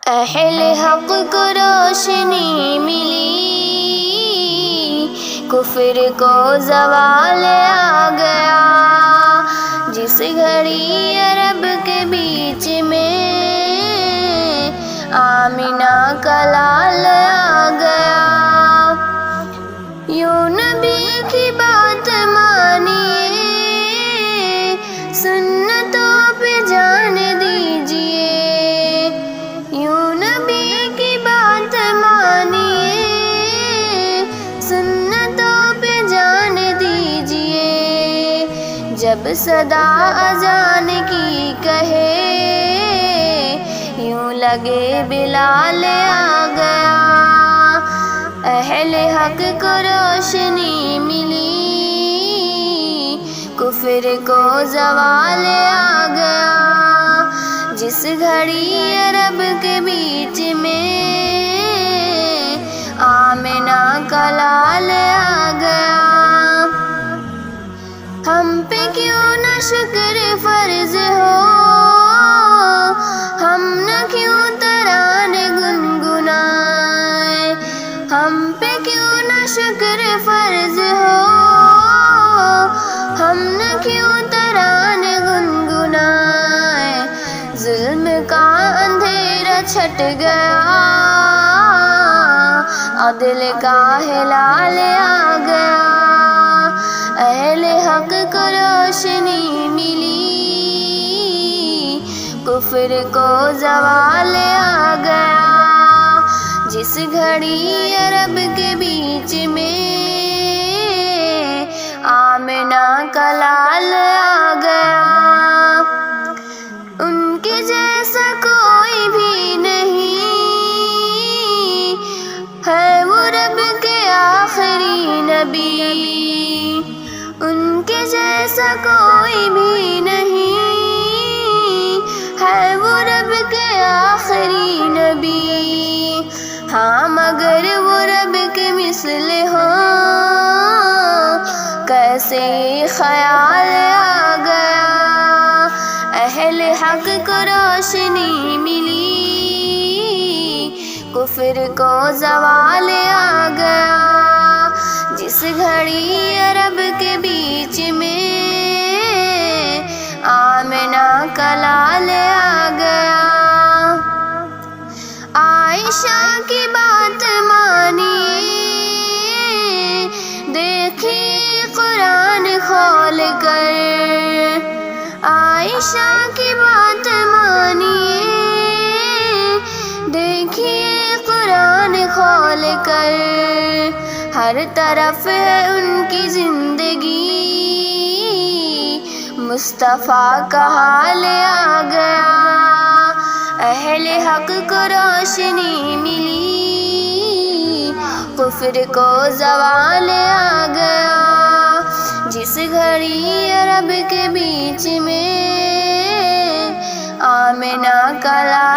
اہل حق کو روشنی ملی، کفر کو زوال آ گیا۔ جس گھڑی عرب کے بیچ میں آمنہ کا لال آ گیا۔ یوں نبی کی بات مانیے، سنتوں پہ جان دیجیے۔ یوں نبی کی بات مانیے، سنتوں پہ جان دیجیے۔ جب صدا اذان کی کہے، یوں لگے بلال آ گیا۔ اہل حق کو روشنی ملی، کفر کو زوال آ گیا۔ جس گھڑی عرب کے بیچ میں آمنہ کا لال آ گیا۔ ہم پہ کیوں نہ شکر فرض ہو، ہم نہ کیوں ترانے گنگنائیں۔ ہم پہ کیوں نہ شکر فرض ہو، ہم نہ کیوں ترانے گنگنائیں۔ ظلم کا اندھیرا چھٹ گیا، عدل کا ہلال آ گیا۔ اہل حق کو روشنی ملی، کفر کو زوال آ گیا۔ جس گھڑی عرب کے بیچ میں آمنہ کا لال آ گیا۔ ان کے جیسا کوئی بھی نہیں ہے، وہ رب کے آخری نبی۔ ان کے جیسا کوئی بھی نہیں ہے، وہ رب کے آخری نبی۔ ہاں مگر وہ رب کے مثل ہوں، کیسے خیال آ گیا۔ اہل حق کو روشنی ملی، کفر کو زوال آ گیا۔ جس گھڑی عرب کے بیچ میں آمنہ کا لال آ گیا۔ عائشہ کی بات مانیے، دیکھیے قرآن کھول کر۔ عائشہ کی بات مانیے، دیکھیے قرآن کھول کر۔ ہر طرف ہے ان کی زندگی، مصطفیٰ کا حال آ گیا۔ اہل حق کو روشنی ملی، کفر کو زوال آ گیا۔ جس گھڑی عرب کے بیچ میں آمنہ کا لال